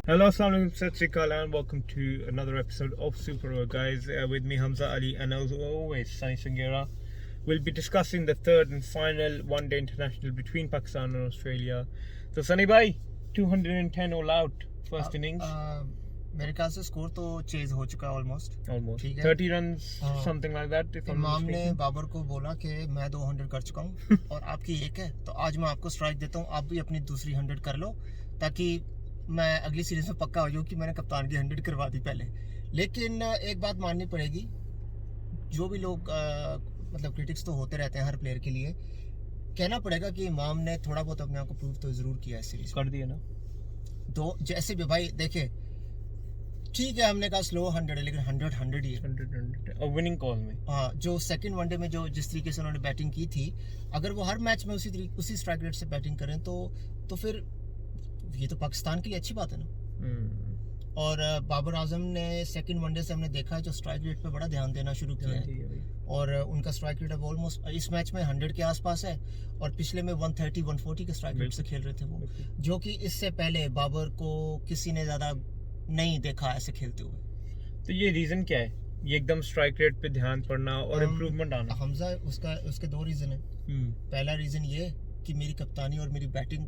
Hello, assalamu alaikum, sat sri akal, and welcome to another episode of Super Road, guys. With me, Hamza Ali, and as always, Sunny Sanghera. We'll be discussing the third and final one-day international between Pakistan and Australia. So, Sunny bhai, 210 all out first innings. मेरे ख्याल से score तो chase हो चुका है almost Almost 30 runs, something like that. If I'm not इमाम ने mistaken. Babar को बोला कि मैं 200 कर चुका हूँ और आपकी एक है, तो आज मैं आपको स्ट्राइक देता हूँ, आप भी अपनी दूसरी 100 कर लो ताकि मैं अगली सीरीज में पक्का हो जाऊँ कि मैंने कप्तान की 100 करवा दी पहले। लेकिन एक बात माननी पड़ेगी, जो भी लोग मतलब क्रिटिक्स तो होते रहते हैं हर प्लेयर के लिए, कहना पड़ेगा कि इमाम ने थोड़ा बहुत अपने आप को प्रूव तो जरूर किया है सीरीज कर दिया ना। तो जैसे भी भाई देखे, ठीक है हमने कहा स्लो 100 है, लेकिन 100 ही है। 100 और विनिंग कॉल में। हाँ, जो सेकंड वनडे में जो जिस तरीके से उन्होंने बैटिंग की थी, अगर वो हर मैच में उसी स्ट्राइक रेट से बैटिंग करें तो फिर ये तो पाकिस्तान के लिए अच्छी बात है ना। और बाबर आजम ने सेकंड वनडे से हमने देखा है जो स्ट्राइक रेट पे बड़ा ध्यान देना शुरू किया है, और उनका स्ट्राइक रेट अब ऑलमोस्ट इस मैच में 100 के आसपास है, और पिछले में 130-140 के स्ट्राइक रेट से खेल रहे थे वो, जो कि इससे पहले बाबर को किसी ने ज्यादा नहीं देखा ऐसे खेलते हुए। तो ये रीजन क्या है, ये एकदम स्ट्राइक रेट पे ध्यान पड़ना और इम्प्रूवमेंट आना? हमजा उसके दो रीजन है। पहला रीजन ये कि मेरी कप्तानी और मेरी बैटिंग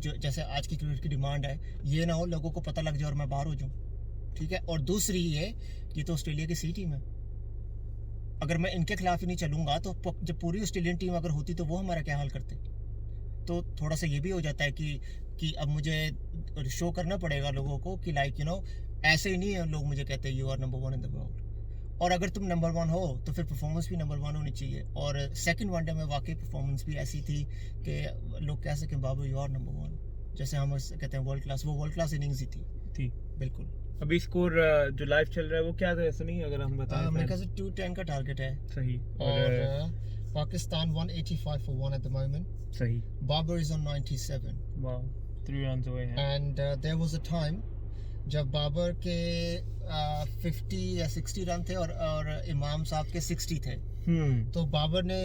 जो जैसे आज की क्रिकेट की डिमांड है, ये ना हो लोगों को पता लग जाए और मैं बाहर हो जाऊं, ठीक है। और दूसरी ये कि तो ऑस्ट्रेलिया की सी टीम है, अगर मैं इनके खिलाफ ही नहीं चलूंगा तो जब पूरी ऑस्ट्रेलियन टीम अगर होती तो वो हमारा क्या हाल करते। तो थोड़ा सा ये भी हो जाता है कि अब मुझे शो करना पड़ेगा लोगों को कि लाइक ऐसे ही नहीं है, लोग मुझे कहते हैं you are number 1 in the world, और अगर तुम नंबर 1 हो तो फिर परफॉर्मेंस भी नंबर 1 होनी चाहिए। और सेकंड वनडे में वाकई परफॉर्मेंस भी ऐसी थी कि लोग कह सकें बाबू यू आर नंबर 1, जैसे हम कहते हैं वर्ल्ड क्लास, वो वर्ल्ड क्लास इनिंग्स ही थी बिल्कुल। अभी स्कोर जो लाइव चल रहा है वो क्या था, ऐसा नहीं अगर हम बताएं? मेरे ख्याल से 210 का टारगेट है। सही। और Pakistan 185 for 1 at the moment. सही। Babar is on 97. वाह, 3 runs away है। And there was a time जब बाबर के 50 या 60 रन थे और इमाम साहब के 60 थे। तो बाबर ने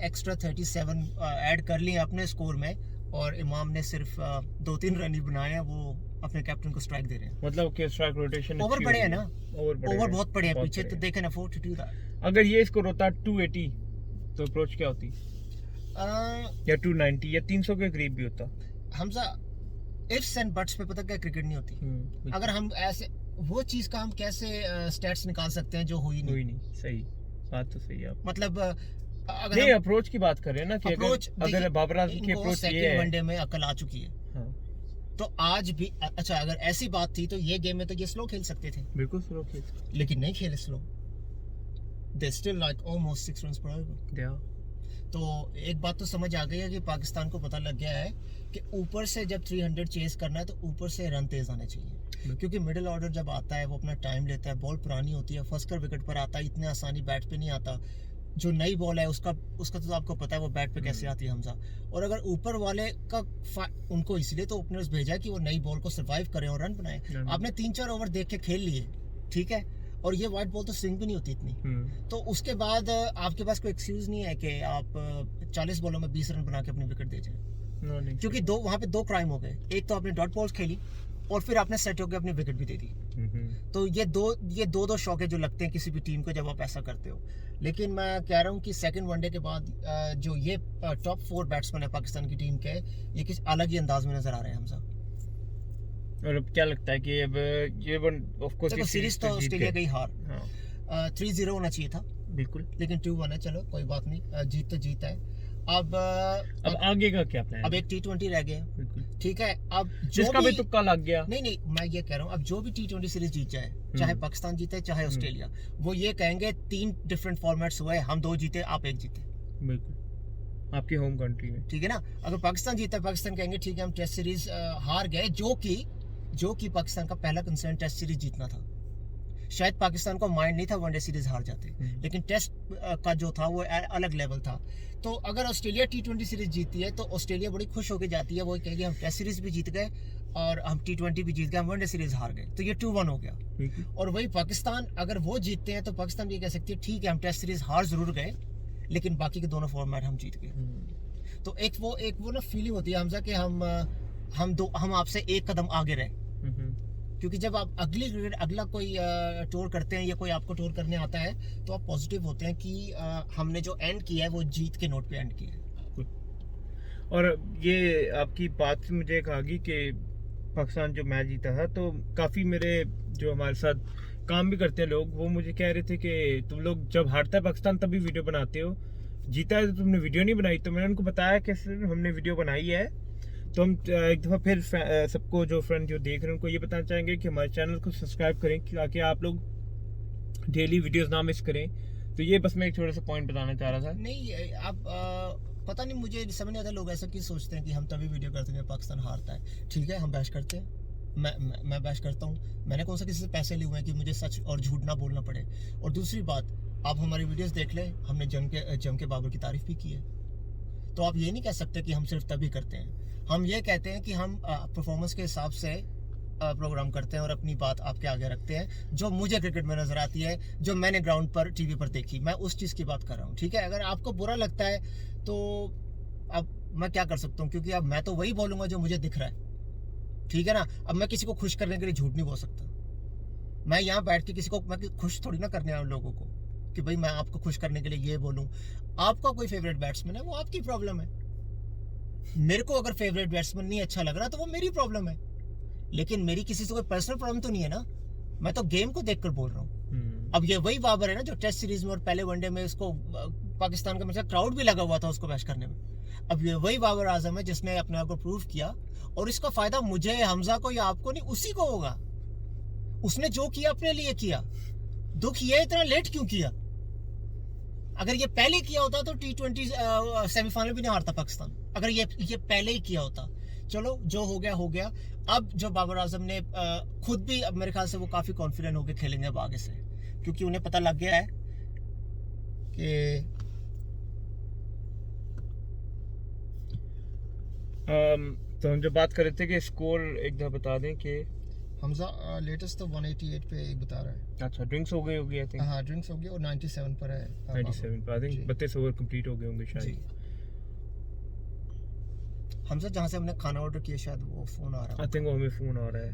एक्स्ट्रा 37 ऐड कर लिए अपने स्कोर में, और इमाम ने सिर्फ 2-3 रन ही बनाए हैं, वो अपने कैप्टन को स्ट्राइक दे रहे हैं। मतलब कि स्ट्राइक रोटेशन ओवर बड़े हैं ना, ओवर बहुत बड़े हैं पीछे, तो they can afford to do that. अगर ये स्कोर होता 280 तो अप्रोच क्या होती, या 290 या 300 के करीब भी होता? हमजा इफ्स एंड बट्स पे पता क्या क्रिकेट नहीं होती। अगर हम ऐसे वो चीज का हम कैसे स्टैट्स निकाल सकते हैं जो हुई नहीं। सही बात तो सही है आप। मतलब अगर नहीं, अप्रोच की बात कर रहे हैं ना कि अगर बाबर आजम की अप्रोच ये है, वनडे में अकल आ चुकी है। हाँ। तो आज भी अच्छा, अगर ऐसी बात थी तो ये गेम में तो ये स्लो खेल सकते थे, बिल्कुल स्लो खेल, लेकिन नहीं खेले slow. They still like almost 6 runs पर ओवर। तो एक बात तो समझ आ गई है कि पाकिस्तान को पता लग गया है कि ऊपर से जब 300 चेस करना है तो ऊपर से रन तेज आने चाहिए, क्योंकि मिडिल ऑर्डर जब आता है वो अपना टाइम लेता है, बॉल पुरानी होती है, फर्स्ट कर विकेट पर आता है, इतनी आसानी बैट पे नहीं आता। जो नई बॉल है उसका तो आपको पता है वो बैट पे कैसे आती है हमजा। और अगर ऊपर वाले का उनको इसलिए तो ओपनर्स भेजा कि वो नई बॉल को सर्वाइव करें और रन बनाए। आपने 3-4 ओवर देख के खेल लिए, ठीक है, और ये वाइट बॉल तो स्विंग भी नहीं होती इतनी, तो उसके बाद आपके पास कोई एक्सक्यूज नहीं है कि आप 40 बॉलों में 20 रन बना के अपनी विकेट दे जाए, क्योंकि वहाँ पे 2 क्राइम हो गए। एक तो आपने डॉट बॉल्स खेली और फिर आपने सेट होकर अपनी विकेट भी दे दी। तो ये दो शौक है जो लगते हैं किसी भी टीम को जब आप ऐसा करते हो। लेकिन मैं कह रहा हूँ कि सेकंड वनडे के बाद जो ये टॉप 4 बैट्समैन है पाकिस्तान की टीम के, ये किस अलग ही अंदाज में नजर आ रहे हैं हमसा। और अब क्या लगता है कि अब ये ऑफ कोर्स देखो सीरीज तो ऑस्ट्रेलिया की हार, 3-0 होना चाहिए था बिल्कुल, लेकिन 2-1 है, चलो कोई बात नहीं, जीत तो जीत है। अब आगे का क्या प्लान? अब एक T20 रह गया, ठीक है। अब जिसका भी तुक्का लग गया, नहीं मैं ये कह रहा हूँ, अब जो भी T20 सीरीज जीत जाए, चाहे पाकिस्तान जीते चाहे ऑस्ट्रेलिया, वो ये कहेंगे 3 डिफरेंट फॉर्मेट्स हुए, हम 2 जीते आप 1 जीते, बिल्कुल आपकी होम कंट्री में, ठीक है ना। अगर पाकिस्तान जीता, पाकिस्तान कहेंगे ठीक है हम टेस्ट सीरीज हार गए, जो कि पाकिस्तान का पहला कंसर्न टेस्ट सीरीज जीतना था। शायद पाकिस्तान को माइंड नहीं था वनडे सीरीज हार जाते, लेकिन टेस्ट का जो था वो अलग लेवल था। तो अगर ऑस्ट्रेलिया T20 सीरीज जीती है तो ऑस्ट्रेलिया बड़ी खुश होकर जाती है, वो कहेगी हम टेस्ट सीरीज भी जीत गए और हम T20 भी जीत गए, हम वनडे सीरीज हार गए, तो ये 2-1 हो गया। और वही पाकिस्तान अगर वो जीतते हैं तो पाकिस्तान ये कह सकती है ठीक है हम टेस्ट सीरीज हार जरूर गए, लेकिन बाकी के दोनों फॉर्मेट हम जीत गए। तो एक वो ना फीलिंग होती है हमजा कि हम आपसे 1 कदम आगे रहे, क्योंकि जब आप अगला कोई टूर करते हैं या कोई आपको टूर करने आता है तो आप पॉजिटिव होते हैं कि हमने जो एंड किया है वो जीत के नोट पे एंड किया है। और ये आपकी बात से मुझे एक आ गई कि पाकिस्तान जो मैच जीता था, तो काफ़ी मेरे जो हमारे साथ काम भी करते हैं लोग, वो मुझे कह रहे थे कि तुम लोग जब हारता है पाकिस्तान तभी वीडियो बनाते हो, जीता है तो तुमने वीडियो नहीं बनाई। तो मैंने उनको बताया कि सर हमने वीडियो बनाई है। तो हम एक दफ़ा फिर सबको जो फ्रेंड जो देख रहे हैं उनको ये बताना चाहेंगे कि हमारे चैनल को सब्सक्राइब करें ताकि आप लोग डेली वीडियोस ना मिस करें। तो ये बस मैं एक छोटा सा पॉइंट बताना चाह रहा था। नहीं आप पता नहीं, मुझे समझ नहीं आता लोग ऐसा क्यों सोचते हैं कि हम तभी वीडियो करते हैं जब पाकिस्तान हारता है। ठीक है, हम बैश करते हैं, मैं बैश करता हूँ। मैंने कौन सा किसी से पैसे लिए हुए हैं कि मुझे सच और झूठ ना बोलना पड़े। और दूसरी बात, आप हमारी वीडियोस देख लें, हमने जम के बाबर की तारीफ भी की है। तो आप ये नहीं कह सकते कि हम सिर्फ तभी करते हैं। हम ये कहते हैं कि हम परफॉर्मेंस के हिसाब से प्रोग्राम करते हैं और अपनी बात आपके आगे रखते हैं जो मुझे क्रिकेट में नजर आती है, जो मैंने ग्राउंड पर टीवी पर देखी, मैं उस चीज़ की बात कर रहा हूँ। ठीक है, अगर आपको बुरा लगता है तो अब मैं क्या कर सकता हूँ, क्योंकि अब मैं तो वही बोलूँगा जो मुझे दिख रहा है। ठीक है ना, अब मैं किसी को खुश करने के लिए झूठ नहीं बोल सकता। मैं यहाँ बैठ के किसी को मैं खुश थोड़ी ना करने आऊँ लोगों को कि भाई मैं आपको खुश करने के लिए ये बोलूँ। आपका कोई फेवरेट बैट्समैन है, वो आपकी प्रॉब्लम है। मेरे को अगर फेवरेट बैट्समैन नहीं अच्छा लग रहा तो वो मेरी प्रॉब्लम है, लेकिन मेरी किसी से कोई पर्सनल प्रॉब्लम तो नहीं है ना। मैं तो गेम को देखकर बोल रहा हूँ। अब ये वही बाबर है ना जो टेस्ट सीरीज में और पहले वनडे में इसको पाकिस्तान का मतलब क्राउड भी लगा हुआ था उसको बैश करने में। अब ये वही बाबर आजम है जिसने अपने आप को प्रूव किया, और इसका फायदा मुझे, हमजा को या आपको नहीं, उसी को होगा। उसने जो किया अपने लिए किया। दुख ये इतना लेट क्यों किया? अगर ये पहले किया होता तो T20 सेमीफाइनल भी नहीं हारता पाकिस्तान। अगर ये पहले ही किया होता। चलो, जो हो गया हो गया। अब जो बाबर आजम ने खुद भी, अब मेरे ख्याल से वो काफी कॉन्फिडेंट होकर खेलेंगे अब आगे से, क्योंकि उन्हें पता लग गया है कि तो हम जो बात कर रहे थे कि स्कोर एक दफा बता दें कि हमजा लेटेस्ट तो 188 पे बता रहा है। अच्छा, ड्रिंक्स हो गई होगी आई थिंक। हाँ, ड्रिंक्स हो गई और 97 पर है। 97 पर आई थिंक 32 ओवर कंप्लीट हो गए होंगे शायद। हमसे जहाँ से हमने खाना ऑर्डर किया शायद वो फोन आ रहा है। आई थिंक वो हमें फोन आ रहा है।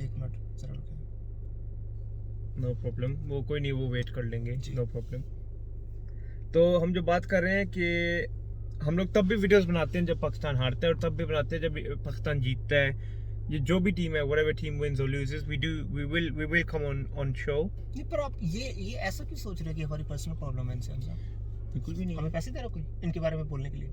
एक मिनट जरा रुकिए। नो प्रॉब्लम, वो कोई नहीं, वो वेट कर लेंगे, नो प्रॉब्लम। तो हम जो बात कर रहे हैं कि हम लोग तब भी वीडियोस बनाते हैं जब पाकिस्तान हारता है, और तब भी बनाते हैं जब पाकिस्तान जीतता है। ये जो भी टीम है, whatever team wins or loses, we will come on show। नहीं, पर आप ये ऐसा क्यों सोच रहे हैं कि हमारी पर्सनल प्रॉब्लम है इनसे? हमजा बिल्कुल भी नहीं। हमें पैसे दे रहा कोई इनके बारे में बोलने के लिए,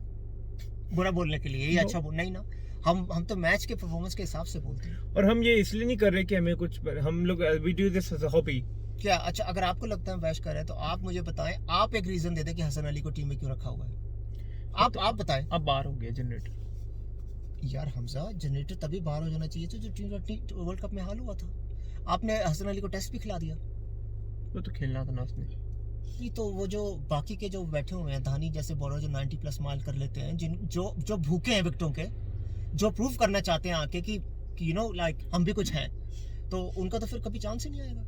बुरा बोलने के लिए, ये अच्छा बोल नहीं ना। हम तो मैच के परफॉर्मेंस के हिसाब से बोलते हैं। और हम ये इसलिए नहीं कर रहे कि हमें कुछ, हम लोग we do this as a hobby. क्या अच्छा, अगर आपको लगता है बैश कर रहे हैं तो आप मुझे बताएं, आप एक रीजन दे दें कि हसन अली को टीम में क्यों रखा हुआ है। आप बताएं। अब बाहर हो गया जनरेटर। यार हमजा, जनरेटर तभी बाहर हो जाना चाहिए जो T20 वर्ल्ड कप में हाल हुआ था। आपने हसन अली को टेस्ट भी खिला दिया। वो तो खेलना था ना उसने। नहीं तो वो जो बाकी के जो बैठे हुए हैं धानी जैसे बॉलर जो 90+ माइल कर लेते हैं, जो भूखे हैं विकेटों के, जो प्रूव करना चाहते हैं आके कि यू नो लाइक हम भी कुछ हैं, तो उनका तो फिर कभी चांस ही नहीं आएगा।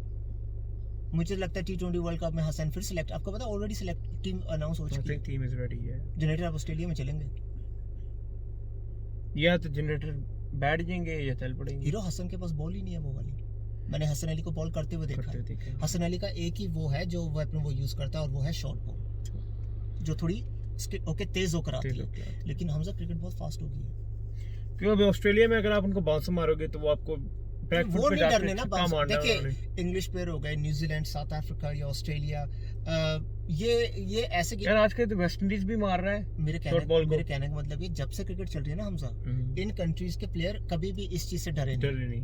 मुझे लगता है T20 वर्ल्ड कप में हसन फिर सिलेक्ट, आपको पता ऑलरेडी सिलेक्ट टीम अनाउंस हो चुकी है। टीम इज रेडी है। जनरेटर अब ऑस्ट्रेलिया में चलेंगे, या तो जनरेटर बैठ जाएंगे या चल पड़ेंगे। हीरो हसन के पास बॉल ही नहीं है वो वाली। मैंने हसन अली को बॉल करते हुए देखा है। हसन अली का एक ही वो है जो वेपन वो यूज करता है, और वो है शॉर्ट बॉल, जो थोड़ी तेज होकर आती है। लेकिन हमजा क्रिकेट बहुत फास्ट हो गई है। क्यों? अभी ऑस्ट्रेलिया में अगर आप उनको बाउंस मारोगे तो वो आपको बैक फुट पे जाके छक्का मारना है। देखिए, इंग्लिश प्लेयर हो गए, न्यूजीलैंड, साउथ अफ्रीका या ऑस्ट्रेलिया, ये ऐसे यार आज के तो वेस्ट इंडीज भी मार रहा है मेरे कहने का मतलब ये, जब से क्रिकेट चल रही है ना हमजा, इन कंट्रीज के प्लेयर कभी भी इस चीज से डरे नहीं।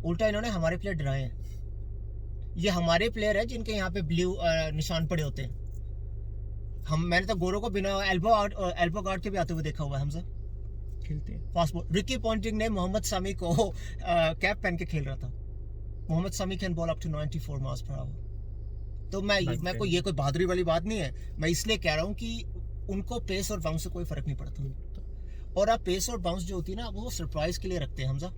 उल्टा इन्होंने हमारे प्लेयर डराए हैं। ये हमारे प्लेयर है जिनके यहाँ पे ब्लू निशान पड़े होते हैं। मैंने तो गोरों को बिना एल्बो गार्ड के भी आते हुए देखा हुआ है। हमजा खेलते हैं फास्ट बॉल। रिकी पॉन्टिंग ने मोहम्मद सामी को कैप पहन के खेल रहा था। Mohammed Shami can bowl up to 94 miles per hour. तो मैं को ये कोई बहादुरी वाली बात नहीं है। मैं इसलिए कह रहा हूँ कि उनको पेस और बाउंस से कोई फर्क नहीं पड़ता। और आप पेस और बाउंस जो होती है ना, वो सरप्राइज के लिए रखते हैं हमजा,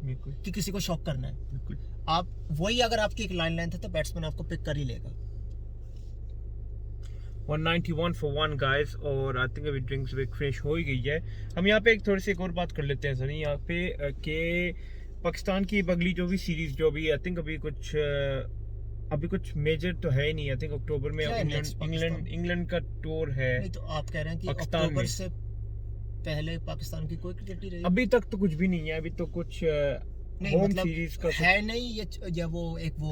कि किसी को शॉक करना है। बिल्कुल। आप वही, अगर आपकी एक लाइन लेंथ है तो बैट्समैन आपको पिक कर ही लेगा। 191 for 1 guys, और आई थिंक अभी ड्रिंक्स फिनिश हो ही गई है। हम यहाँ पे एक थोड़ी सी एक और बात कर लेते हैं सर, यहाँ पे कि पाकिस्तान की अगली जो भी सीरीज जो भी आई थिंक अभी कुछ मेजर तो है ही नहीं। आई थिंक अक्टूबर में इंग्लैंड का टूर है। नहीं तो आप कह रहे हैं कि अक्टूबर से पहले पाकिस्तान की कोई क्रिकेट नहीं रही? अभी तक तो कुछ भी नहीं है। अभी तो कुछ नहीं, होम मतलब सीरीज का है नहीं ये वो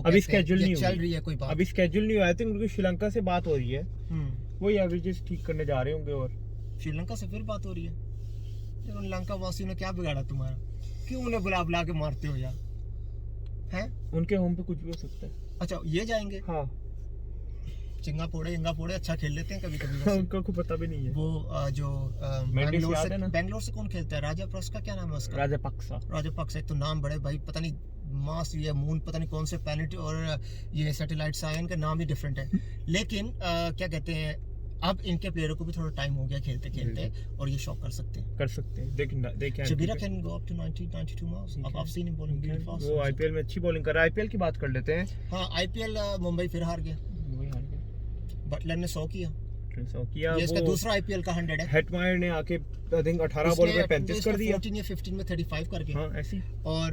अभी स्केड्यूल नहीं चल रही है कोई बात? अभी स्केड्यूल नहीं हुआ। आई थिंक उनकी श्रीलंका से बात हो रही है। वही एवरेजेस ठीक करने जा रहे होंगे। और श्रीलंका से फिर बात हो रही है? श्रीलंका वासियों ने क्या बिगाड़ा तुम्हारा? क्यों उन्हें बुला बुला के मारते हो यार? हैं? उनके होम पे कुछ भी हो सकता है। अच्छा, ये जाएंगे? हाँ, सिंगापुर अच्छा खेल लेते हैं कभी कभी। उनको कुछ पता भी नहीं है। वो जो बैंगलोर से कौन खेलता है? राजापक्सा का क्या नाम है उसका? राजापक्सा। एक तो नाम बड़े भाई, पता नहीं मार्स या मून, पता नहीं कौन से प्लैनेट और ये सैटेलाइट्स आए, इनका नाम ही डिफरेंट है। लेकिन क्या कहते हैं, अब इनके प्लेयरों को भी थोड़ा टाइम हो गया खेलते खेलते, और ये शॉट कर सकते हैं। देखिए शबीरा can go up to 90-92 miles. अब आप सीन बॉलिंग रियली फास्ट। वो आईपीएल में अच्छी बॉलिंग कर रहा है। आईपीएल की बात कर लेते हैं। हां, आईपीएल मुंबई फिर हार गया। बटलर ने 100 किया। ये इसका दूसरा आईपीएल का 100 है। हेटमायर ने आके आई थिंक 18 बॉल में 35 कर दिया। 14 या 15 में 35 कर गया। हां, ऐसी। और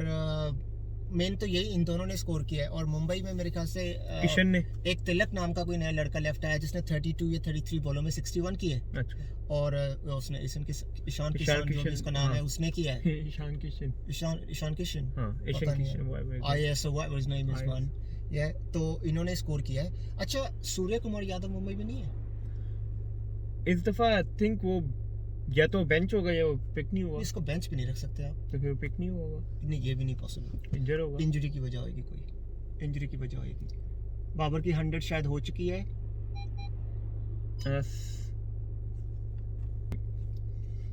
मेन तो यही इन दोनों ने स्कोर किया है। और मुंबई में मेरे ख्याल से किशन ने एक तिलक नाम का कोई नया लड़का लेफ्ट आया जिसने 32 या 33 बॉलों में 61 किए। अच्छा। और उसने ईशान किशन जो इसका नाम है उसने किया है। ईशान किशन हां, Ishan Kishan ISO what was name is one। ये तो इन्होंने स्कोर किया है। अच्छा, सूर्य कुमार यादव मुंबई में नहीं है इस दफा। आई थिंक वो या तो बेंच होगा या वो पिक नहीं हुआ। इसको बेंच पे नहीं रख सकते आप। तो फिर पिक नहीं होगा। नहीं, ये भी नहीं पॉसिबल। इंजर होगा। इंजरी की वजह होगी, कोई इंजरी की वजह होगी। बाबर की 100 शायद हो चुकी है।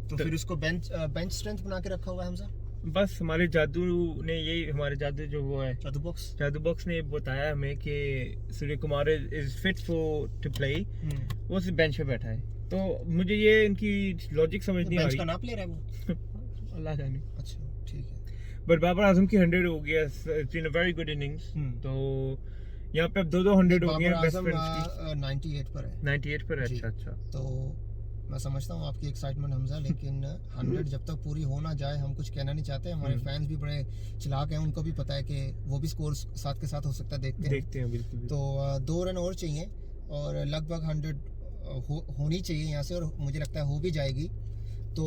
तो फिर उसको बेंच स्ट्रेंथ बना के रखा हुआ है हमजा। बस हमारे जादू ने यही, हमारे जादू जो वो है जादू बॉक्स ने बताया हमें कि Surya Kumar is fit for to play. वो सिर्फ बेंच पे बैठा है। तो मुझे ये इनकी लॉजिक समझ नहीं आ रही। बेंच का ना प्लेयर है वो। अल्लाह जाने। अच्छा, ठीक है। बट बाबर आजम की 100 हो गया। It's been a very good innings. तो यहाँ पे अब 100 हो गए बेस्ट फ्रेंड्स की। 98 पर है। 98 पर है। अच्छा। तो मैं समझता हूँ आपकी एक्साइटमेंट हमजा, लेकिन 100 जब तक पूरी हो ना जाए हम कुछ कहना नहीं चाहते। हमारे फैंस भी बड़े चालाक हैं, उनको भी पता है कि वो भी स्कोर साथ के साथ हो सकता है। देखते हैं बिल्कुल। तो 2 रन और चाहिए और लगभग 100 होनी चाहिए यहाँ से, और मुझे लगता है हो भी जाएगी। तो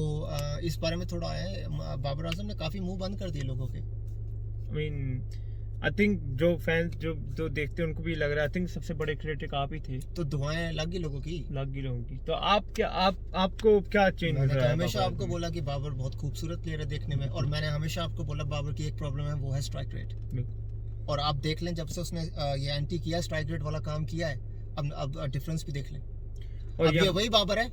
इस बारे में थोड़ा है, बाबर आजम ने काफ़ी मुंह बंद कर दिए लोगों के। आई थिंक जो फैंस जो देखते हैं उनको भी लग रहा है। आई थिंक सबसे बड़े क्रिटिक आप ही थे। तो दुआएं लग गई लोगों की। तो आपको क्या चेंज हो रहा है? हमेशा आपको बोला कि बाबर बहुत खूबसूरत प्लेयर है देखने में, और मैंने हमेशा आपको बोला बाबर की एक प्रॉब्लम है, वो है स्ट्राइक रेट। और आप देख लें, जब से उसने ये एंटी किया, स्ट्राइक रेट वाला काम किया है, अब डिफरेंस भी देख लें। अब ये वही बाबर है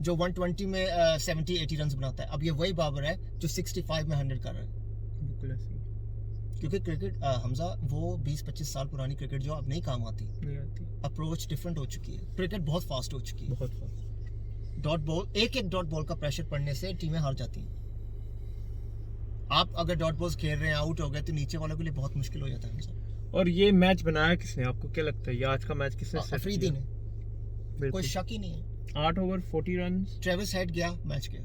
जो 120 में 70-80 रन बनाता है। अब ये वही बाबर है जो 65 में 100 कर रहा है। बिल्कुल ऐसे। क्योंकि क्रिकेट हमजा वो 20-25 साल पुरानी क्रिकेट जो अब नहीं काम आती। अप्रोच डिफरेंट हो चुकी है। क्रिकेट बहुत फास्ट हो चुकी है। बहुत फास्ट। डॉट बॉल, एक डॉट बॉल का प्रेशर पड़ने से टीमें हार जाती हैं। आप अगर डॉट बॉल्स खेल रहे हैं, आउट हो गए, तो नीचे वालों के लिए बहुत मुश्किल हो जाता है हमजा। और ये मैच बनाया किसने? आपको क्या लगता है ये आज का मैच किसने? अफरीदी ने। कोई शक ही नहीं है। 8 ओवर 40 रन। ट्रेविस हेड गया, मैच गया।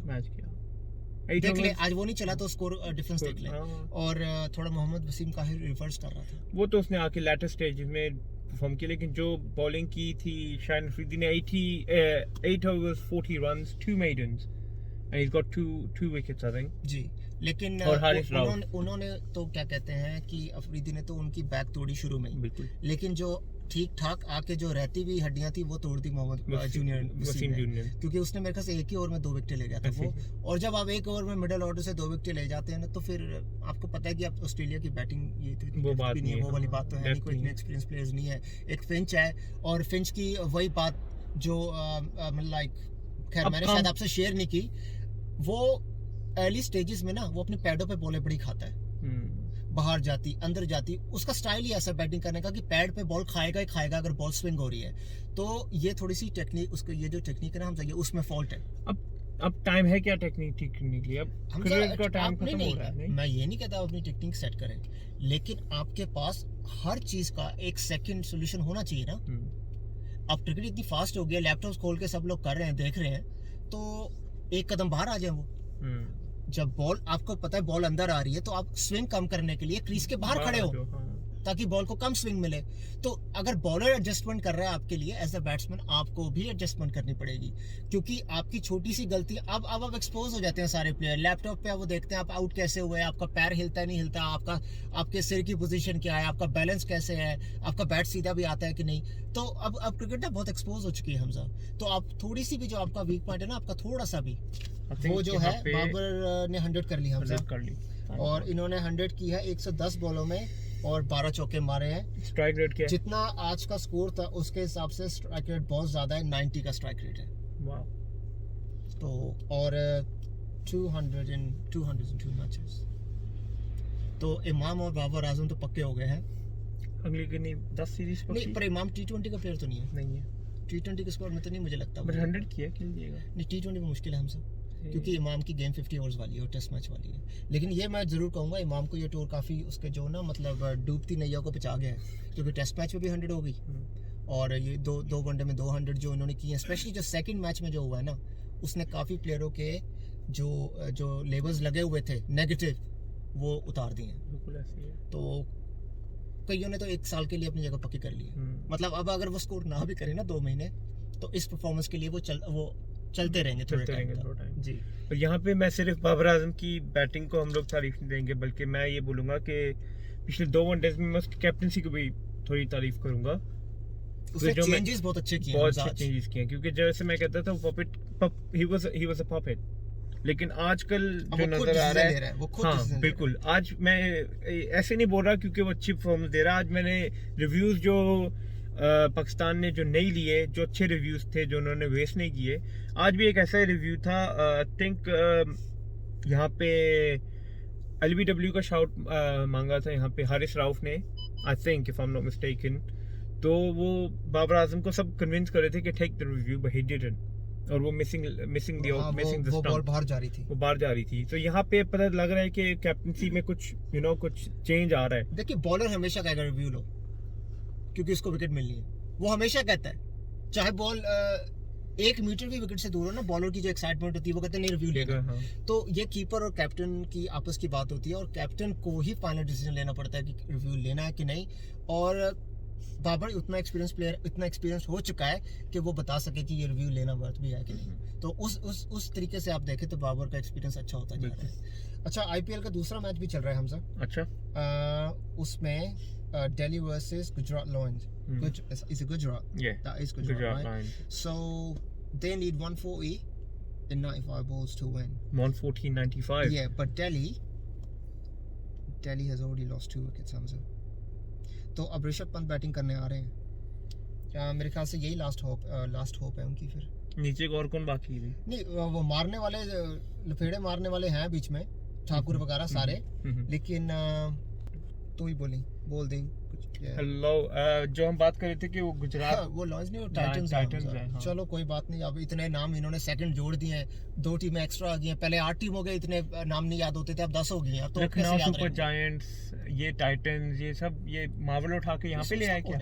देख ले, आज वो नहीं चला तो स्कोर डिफरेंस देख ले। और थोड़ा मोहम्मद वसीम का रिवर्स कर रहा था। वो तो उसने आके लेटर स्टेज में परफॉर्म किया, लेकिन जो बॉलिंग की थी शाहिन अफरीदी ने 8 overs 40 runs, 2 maidens and he got 2 wickets I think. जी, लेकिन उन्होंने तो क्या कहते हैं कि अफरीदी ने तो उनकी बैक तोड़ी शुरू में। बिल्कुल। लेकिन जो ठीक ठाक आके जो रहती हुई हड्डियां थी वो तोड़ दी मोहम्मद वसीम जूनियर, क्योंकि उसने मेरे ख्याल से एक ही ओवर में 2 विकेट ले गया था वो। और जब आप एक ओवर में मिडिल ऑर्डर से 2 विकेट ले जाते हैं ना, तो फिर आपको पता है कि आप ऑस्ट्रेलिया की बैटिंग ये तो वो बात नहीं है, वो वाली बात तो है नहीं, कोई इतने एक्सपीरियंस प्लेयर्स नहीं है। एक फिंच है, और फिंच की वही बात जो खैर मैंने शायद आपसे शेयर नहीं की, वो अर्ली स्टेजेस में ना वो अपने पैडों पे बॉलें बड़ी खाता है। बाहर जाती, अंदर जाती, उसका स्टाइल ही ऐसा बैटिंग करने का कि पैड पे बॉल खाएगा ही खाएगा अगर बॉल स्विंग हो रही है। तो ये थोड़ी सी टेक्निक, उसको ये जो टेक्निक है ना हम चाहिए, उसमें फॉल्ट है। अब टाइम है क्या टेक्निक ठीक करने के लिए? अब क्रिकेट का टाइम खत्म हो रहा है। मैं ये नहीं कहता अपनी टेक्निक सेट करें, लेकिन आपके पास हर चीज का एक सेकंड सॉल्यूशन होना चाहिए ना। अब क्रिकेट इतनी फास्ट हो गया, लैपटॉप खोल के सब लोग कर रहे हैं, देख रहे हैं, तो एक कदम बाहर आ जाए वो। जब बॉल आपको पता है बॉल अंदर आ रही है तो आप स्विंग कम करने के लिए क्रीज के बाहर खड़े हो ताकि बॉल को कम स्विंग मिले। तो अगर बॉलर एडजस्टमेंट कर रहा है आपके लिए एज अ बैट्समैन, आपको भी एडजस्टमेंट करनी पड़ेगी, क्योंकि आपकी छोटी सी गलती अब आप एक्सपोज हो जाते हैं सारे प्लेयर। लैपटॉप पे वो देखते हैं आप आउट कैसे हुए, आपका पैर हिलता है नहीं हिलता, आपके सिर की पोजीशन क्या है, आपका बैलेंस कैसे है, आपका बैट सीधा भी आता है कि नहीं। तो अब क्रिकेट ना बहुत एक्सपोज हो चुकी है हमजा। तो आप थोड़ी सी भी जो आपका वीक पॉइंट है ना, आपका थोड़ा सा भी वो जो है, बाबर ने 100 कर लिया हमजा, और इन्होंने 100 की है 110 बॉलों में और 12 चौके मारे हैं। स्ट्राइक रेट क्या है? जितना आज का स्कोर था उसके हिसाब से स्ट्राइक रेट बहुत ज्यादा है, 90 का स्ट्राइक रेट है। वाह। तो और 202 मैचेस। तो इमाम और बाबर आजम तो पक्के हो गए हैं। अगली की नहीं 10 सीरीज नहीं, पर इमाम T20 का प्लेयर तो नहीं है। नहीं है T20 के स्कोर में तो नहीं मुझे लगता। बट 100 किया खेल दिएगा। नहीं, T20 में मुश्किल है हमसे, क्योंकि इमाम की गेम 50 ओवर्स वाली है और टेस्ट मैच वाली है। लेकिन ये मैं जरूर कहूँगा इमाम को ये टूर काफ़ी उसके जो ना मतलब डूबती नैया को बचा गया है, क्योंकि टेस्ट मैच में भी 100 हो गई और ये दो वनडे में 200 जो इन्होंने की है। स्पेशली जो सेकंड मैच में जो हुआ है ना, उसने काफ़ी प्लेयरों के जो लेबल्स लगे हुए थे नेगेटिव वो उतार दिए हैं। बिल्कुल ऐसे ही है। तो कईयों ने तो 1 साल के लिए अपनी जगह पक्की कर ली है। मतलब अब अगर वो स्कोर ना भी करे ना 2 महीने, तो इस परफॉर्मेंस के लिए वो चलते रहेंगे थोड़े टाइम जी। और यहाँ पे मैं सिर्फ बाबर आजम की बैटिंग को हम लोग तारीफ नहीं देंगे, बल्कि मैं ये बोलूँगा कि पिछले 2 वनडेज में मैं उसकी कैप्टनसी को भी थोड़ी तारीफ करूँगा। उसने चेंजेस बहुत अच्छे किए, बहुत अच्छे चेंजेस किए, क्योंकि जैसे मैं कहता था ही वाज अ पपेट, लेकिन आजकल जो नजर आ रहा है वो खुद हाँ बिल्कुल। आज मैं ऐसे नहीं बोल रहा क्योंकि वो अच्छी परफॉर्मेंस दे रहा है। आज मैंने रिव्यूज जो पाकिस्तान ने जो नहीं लिए, जो अच्छे रिव्यूज थे जो उन्होंने वेस्ट नहीं किए, आज भी एक ऐसा रिव्यू था आई थिंक यहाँ पे LBW का शाउट मांगा था यहाँ पे हारिस राउफ ने, I think if I am not mistaken. तो वो बाबर आजम को सब कन्विंस कर रहे थे कि take the review but he didn't, और वो मिसिंग द स्टंप, बॉल बाहर जा रही थी। तो यहाँ पे पता लग रहा है कि कैप्टनसी में कुछ कुछ चेंज आ रहा है। देखिए बॉलर हमेशा कहेगा रिव्यू लो, क्योंकि उसको विकेट मिलनी है। वो हमेशा कहता है, चाहे बॉल 1 मीटर भी विकेट से दूर हो ना, बॉलर की जो एक्साइटमेंट होती है वो कहते हैं नहीं रिव्यू लेगा। हाँ। तो ये कीपर और कैप्टन की आपस की बात होती है, और कैप्टन को ही फाइनल डिसीजन लेना पड़ता है कि रिव्यू लेना है कि नहीं। और बाबर उतना एक्सपीरियंस हो चुका है कि वो बता सके कि ये रिव्यू लेना वर्थ भी है कि नहीं। तो उस तरीके से आप देखें तो बाबर का एक्सपीरियंस अच्छा होता जा रहा है। अच्छा, IPL का दूसरा मैच भी चल रहा है हमसा। अच्छा, उसमें Delhi versus Gujarat Lions. Is it Gujarat? Yeah, that is Gujarat, right? Lions. So they need 140 in 95 balls to win. 114.95. Yeah, but Delhi has already lost 2 wickets, Hamza. तो अब ऋषभ पंत बैटिंग करने आ रहे हैं। मेरे ख्याल से यही लास्ट होप है उनकी। फिर नीचे और कौन बाकी है? नहीं, वो मारने वाले लफेड़े मारने वाले हैं बीच में, ठाकुर वगैरह सारे, लेकिन तो ही बोल दें कुछ। हेलो, जो हम बात कर रहे थे कि वो गुजरात, हाँ, वो लॉन्स नहीं, वो टाइटंस है। हाँ। चलो कोई बात नहीं, अब इतने नाम इन्होंने सेकंड जोड़ दिए हैं, 2 टीमें एक्स्ट्रा आ गई हैं। पहले 8 टीम हो गए, इतने नाम नहीं याद होते थे, अब 10 हो गई हैं। तो लखनऊ सुपर जायंट्स, ये टाइटंस, ये सब ये मार्वल उठा के यहाँ पे ले आए क्या?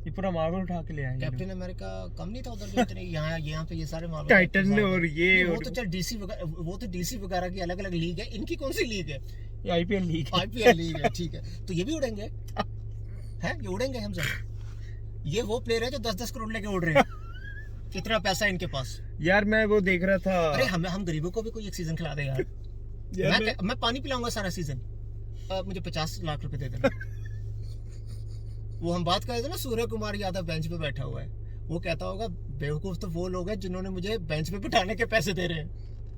ये पूरा मार्वल उठा के ले आए। कैप्टन अमेरिका कम नहीं था उधर जो इतने यहाँ पे ये सारे मार्वल टाइटन और ये वो तो चल डीसी वगैरह की अलग-अलग लीग है। इनकी कौन सी लीग है? ये IPL लीग है, ठीक है। तो ये भी उड़ेंगे हैं, ये उड़ेंगे हम सब। ये वो प्लेयर है जो 10-10 करोड़ लेके उड़ रहे हैं। कितना पैसा है इनके पास यार। मैं वो देख रहा था, अरे हम गरीबों को भी कोई एक सीजन खिला दे यार। मैं पानी पिलाऊंगा सारा सीजन, मुझे 50 लाख रुपए दे देना। वो हम बात कर रहे थे ना, सूर्य कुमार यादव बेंच पे बैठा हुआ है, वो कहता होगा बेवकूफ तो वो लोग हैं जिन्होंने मुझे बेंच पे बिठाने के पैसे दे रहे हैं।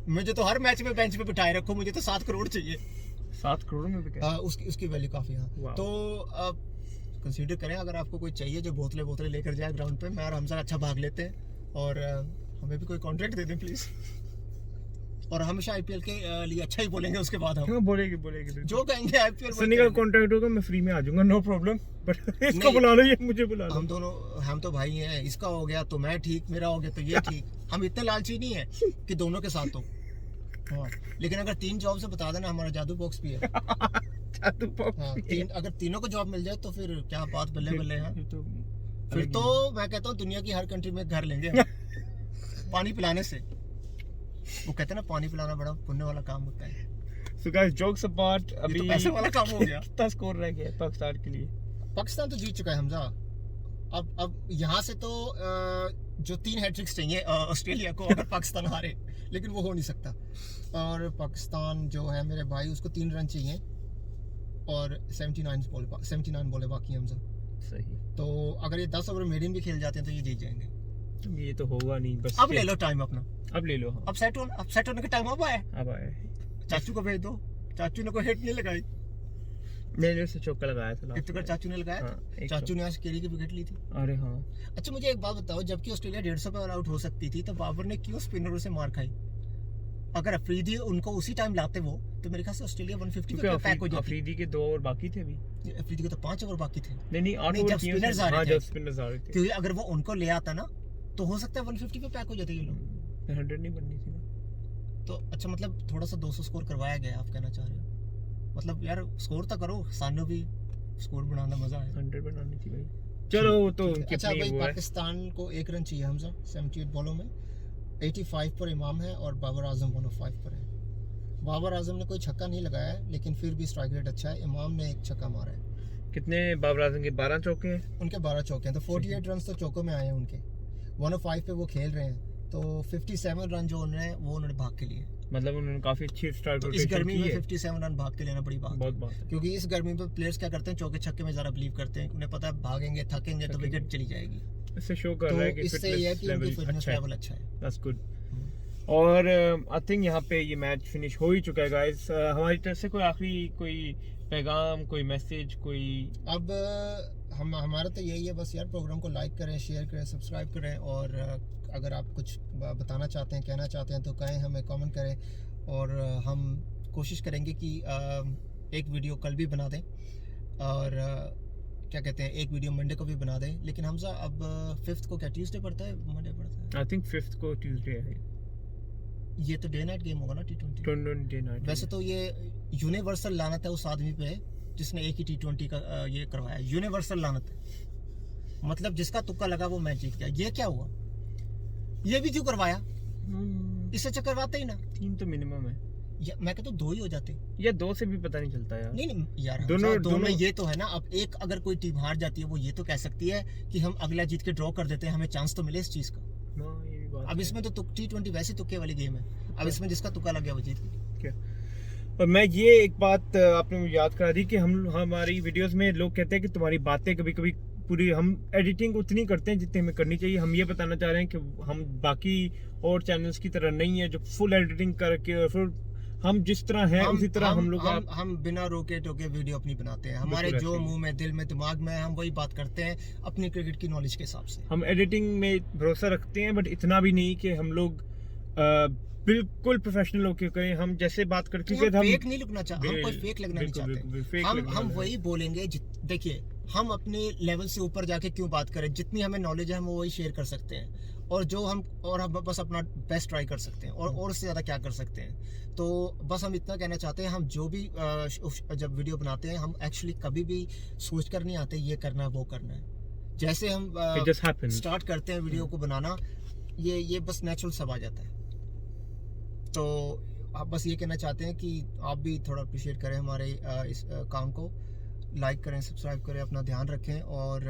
मुझे तो हर मैच में बेंच पे बिठाए रखो, मुझे तो 7 करोड़ चाहिए। 7 करोड़ में भी? उसकी वैल्यू काफी है। तो कंसीडर करें, अगर आपको कोई चाहिए जो बोतलें लेकर जाए ग्राउंड पे, मैं और हमजा अच्छा भाग लेते हैं, और हमें भी कोई कॉन्ट्रैक्ट दे दें प्लीज। और हमेशा IPL के लिए अच्छा ही बोलेंगे उसके बाद हम। बोलेंगे जो कहेंगे IPL सनी का कॉन्ट्रैक्ट होगा, मैं फ्री में आ जाऊंगा, नो प्रॉब्लम। बट इसको बुला लो, ये मुझे बुला लो। हम तो भाई हैं, इसका हो गया तो मैं ठीक, मेरा हो गया तो ये ठीक। हम इतने लालची नहीं है कि दोनों के साथ हो। हाँ, लेकिन अगर 3 जॉब से बता देना, हमारा जादू बॉक्स भी है। जादू बॉक्स। हाँ, अगर तीनों को जॉब मिल जाए तो फिर क्या बात, बल्ले है। फिर तो मैं कहता हूँ दुनिया की हर कंट्री में घर लेंगे पानी पिलाने से। वो कहते हैं ना पानी पिलाना बड़ा पुण्य वाला काम होता है। So guys, jokes apart, अभी तो पैसे वाला काम हो गया। कितना स्कोर रह गया है पाकिस्तान के लिए? पाकिस्तान तो जीत चुका है हमजा। अब यहाँ से तो जो 3 हैट्रिक्स चाहिए ऑस्ट्रेलिया को अगर पाकिस्तान हारे, लेकिन वो हो नहीं सकता। और पाकिस्तान जो है मेरे भाई, उसको 3 रन चाहिए और 79 बॉले बाकी हमजा। सही। तो अगर ये 10 ओवर मेडियम भी खेल जाते हैं तो ये जीत जाएंगे। ये तो होगा नहीं, बस अब ले लो टाइम अपना, अब ले लो। हाँ। अब सेट होने का टाइम अब आया। चाचू को भेज दो, चाचू ने कोई हिट नहीं लगाई। मैंने उससे चौका लगाया था इतना चाचू ने लगाया। हाँ, चाचू ने आज केरी की विकेट ली थी। अरे हाँ। अच्छा मुझे एक बात बताओ, जबकि ऑस्ट्रेलिया 150 पे ऑल आउट हो सकती थी तो बाबर ने क्यों स्पिनरों से मार खाई? अगर अफरीदी उनको उसी टाइम लाते वो, तो मेरे ख्याल से ऑस्ट्रेलिया 150 पे पैक हो जाती। अफरीदी के 2 ओवर बाकी थे अभी। अफरीदी के तो 5 ओवर बाकी थे। नहीं 8 ओवर जब स्पिनर्स आ रहे थे। क्योंकि अगर वो उनको ले आता ना तो हो सकता है 150 पे पैक हो जाते ये लोग। 100 नहीं बननी थी ना। तो अच्छा मतलब थोड़ा सा 200 स्कोर करवाया गया, आप कहना चाह रहे हो? मतलब यार स्कोर तो करो, सानू भी स्कोर बनाना मजा है। 100 बनानी थी भाई। चलो तो अच्छा भाई, पाकिस्तान को 1 रन चाहिए हमजा 78 बॉलों में। 85 पर इमाम है और बाबर आजम 105 पर है। बाबर आजम ने कोई छक्का नहीं लगाया है, लेकिन फिर भी स्ट्राइक रेट अच्छा है। इमाम ने 1 छक्का मारा है। कितने बाबर आजम के? 12 चौके हैं उनके। 12 चौके हैं, तो 48 रन तो चौकों में आए हैं उनके। 105 पे वो खेल रहे हैं, तो 57 रन जो उन्होंने भाग के लिए। मतलब उन्होंने काफी अच्छी स्ट्राइक तो इस गर्मी में 57 रन भाग के लेना बड़ी बात है। क्योंकि इस गर्मी में प्लेयर्स क्या करते हैं, चौके छक्के में ज़्यादा बिलीव करते हैं। उन्हें पता है भागेंगे थकेंगे तो विकेट चली जाएगी। इससे शो कर रहा है कि इससे ये है कि उनकी फिटनेस लेवल अच्छा है। That's good. और आई थिंक यहाँ पे ये मैच फिनिश हो ही चुका है गाइस। हमारी तरफ से कोई आखिरी कोई पैगाम, कोई मैसेज, कोई? अब हमारा तो यही है बस यार, प्रोग्राम को लाइक करें, शेयर करें, सब्सक्राइब करें। और अगर आप कुछ बताना चाहते हैं, कहना चाहते हैं तो कहें, हमें कमेंट करें। और हम कोशिश करेंगे कि एक वीडियो कल भी बना दें और क्या कहते हैं, एक वीडियो मंडे को भी बना दें। लेकिन हमजा अब 5th को क्या ट्यूसडे पड़ता है, मंडे पड़ता है? आई थिंक 5th को ट्यूसडे है। ये तो डे नाइट गेम होगा ना T20। Day night. वैसे तो ये यूनिवर्सल लानत है उस आदमी पे जिसने एक ही T20 का ये करवाया। यूनिवर्सल लानत है, मतलब जिसका तुक्का लगा वो मैच जीत गया। ये क्या हुआ? ये भी क्यों करवाया? इससे अच्छा करवाते ही ना। 3 तो मिनिमम है। मैं कहता हूँ 2 ही हो जाते, या 2 से भी पता नहीं चलता यार। नहीं यार, दोनों में ये तो है ना। अब एक अगर कोई टीम हार जाती है, वो ये तो कह सकती है कि हम अगला जीत के ड्रॉ कर देते हैं, हमें चांस तो मिले इस चीज का। अब इसमें तो T20 वैसे तुक्के वाली गेम है। अब इसमें जिसका तुक्का लग गया वो जीत गया। और मैं ये एक बात आपने मुझे याद करा दी कि हमारी वीडियोस में लोग कहते हैं कि तुम्हारी बातें कभी कभी पूरी, हम एडिटिंग उतनी करते हैं जितनी हमें करनी चाहिए। हम ये बताना चाह रहे हैं कि हम बाकी और चैनल्स की तरह नहीं है जो फुल एडिटिंग करके और फिर हम जिस तरह हैं उसी तरह हम लोग हम बिना रोके टोके वीडियो अपनी बनाते हैं। हमारे जो मुंह में, दिल में, दिमाग में, हम वही बात करते हैं अपनी क्रिकेट की नॉलेज के हिसाब से। हम एडिटिंग में भरोसा रखते हैं, बट इतना भी नहीं कि हम लोग बिल्कुल प्रोफेशनल होके करें। हम जैसे बात करते हैं, हम फेक नहीं लगना चाहते, हम कोई फेक लगना नहीं चाहते। हम वही बोलेंगे। देखिए, हम अपने लेवल से ऊपर जाके क्यों बात करें? जितनी हमें नॉलेज है हम वही शेयर कर सकते हैं। और हम बस अपना बेस्ट ट्राई कर सकते हैं, और उससे ज़्यादा क्या कर सकते हैं? तो बस हम इतना कहना चाहते हैं। हम जो भी जब वीडियो बनाते हैं, हम एक्चुअली कभी भी सोच कर नहीं आते ये करना है वो करना है। जैसे हम स्टार्ट करते हैं वीडियो को बनाना, ये बस नेचुरल सब आ जाता है। तो आप बस ये कहना चाहते हैं कि आप भी थोड़ा अप्रिशिएट करें हमारे इस काम को, लाइक करें, सब्सक्राइब करें, अपना ध्यान रखें। और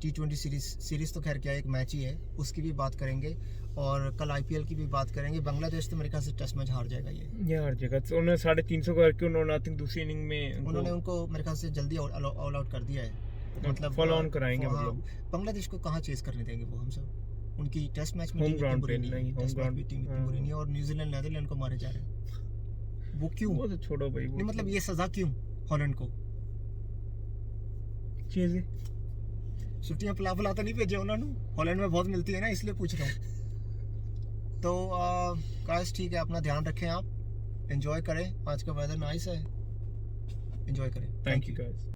T20 सीरीज़ तो खैर क्या एक मैच ही है, उसकी भी बात करेंगे। और कल IPL की भी बात करेंगे। बांग्लादेश तो मेरे ख्याल से टेस्ट मैच हार जाएगा। ये हार जाएगा। तो उन्होंने 350 करके उन्होंने दूसरी इनिंग में उनको मेरे ख्याल से जल्दी ऑल आउट कर दिया है। मतलब फॉलो ऑन कराएंगे। मतलब बांग्लादेश को कहाँ चेस करने देंगे वो हम सब। उनकी टेस्ट मैच में होम ग्राउंड पे नहीं, टेस्ट मैच भी टीम इतनी बुरी नहीं है। और न्यूजीलैंड नीदरलैंड को मारे जा रहे हैं। वो क्यों? वो तो छोड़ो भाई। नहीं मतलब ये सजा क्यों हॉलैंड को? चीजें छुट्टियां पिला तो नहीं भेजे उन्होंने? हॉलैंड में बहुत मिलती है ना, इसलिए पूछ रहा हूँ। तो गाइस ठीक है, अपना ध्यान रखें, आप एंजॉय करें। आज का वेदर नाइस है, एंजॉय करें। Thank you guys.